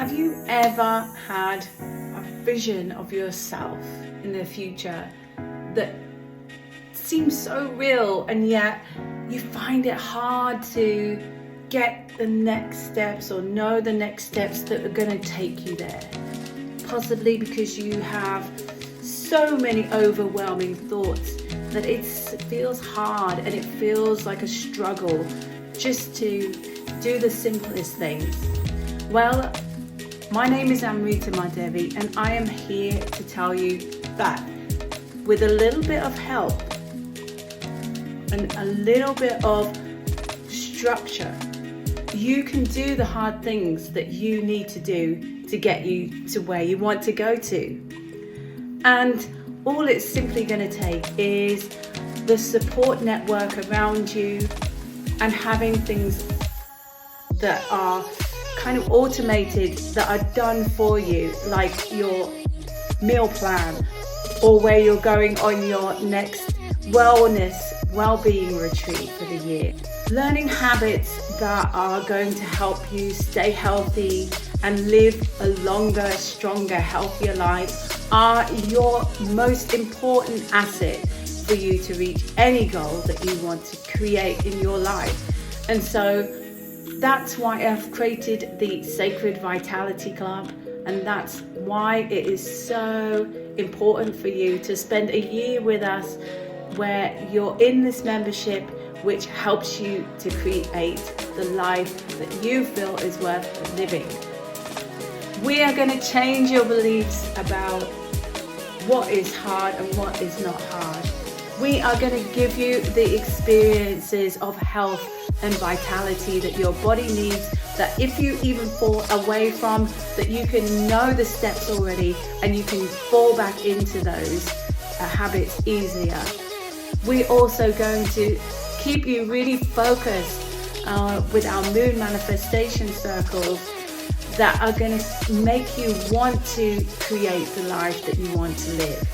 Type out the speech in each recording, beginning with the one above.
Have you ever had a vision of yourself in the future that seems so real, and yet you find it hard to get the next steps or know the next steps that are going to take you there? Possibly because you have so many overwhelming thoughts that it feels hard and it feels like a struggle just to do the simplest things. Well, my name is 𝐦𝐨𝐬𝐬, and I am here to tell you that with a little bit of help and a little bit of structure, you can do the hard things that you need to do to get you to where you want to go to. And all it's simply going to take is the support network around you and having things that are kind of automated, that are done for you, like your meal plan, or where you're going on your next wellness, well-being retreat for the year. Learning habits that are going to help you stay healthy and live a longer, stronger, healthier life are your most important asset for you to reach any goal that you want to create in your life. And so that's why I've created the Sacred Vitality Club, and that's why it is so important for you to spend a year with us, where you're in this membership which helps you to create the life that you feel is worth living. We are going to change your beliefs about what is hard and what is not hard. We are going to give you the experiences of health and vitality that your body needs, that if you even fall away from, that you can know the steps already and you can fall back into those habits easier. We're also going to keep you really focused with our moon manifestation circles that are going to make you want to create the life that you want to live.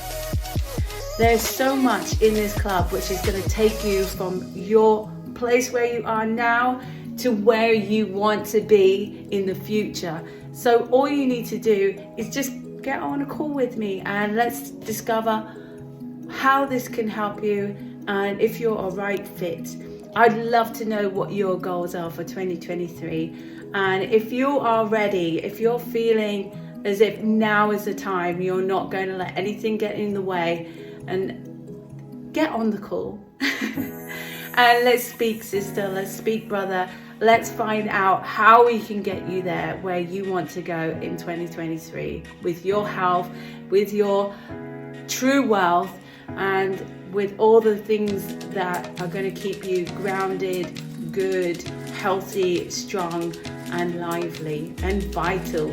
There's so much in this club which is going to take you from your place where you are now to where you want to be in the future. So all you need to do is just get on a call with me and let's discover how this can help you and if you're a right fit. I'd love to know what your goals are for 2023. And if you are ready, if you're feeling as if now is the time, you're not going to let anything get in the way, and get on the call. And let's speak, sister, let's speak, brother. Let's find out how we can get you there where you want to go in 2023 with your health, with your true wealth, and with all the things that are going to keep you grounded, good, healthy, strong, and lively and vital.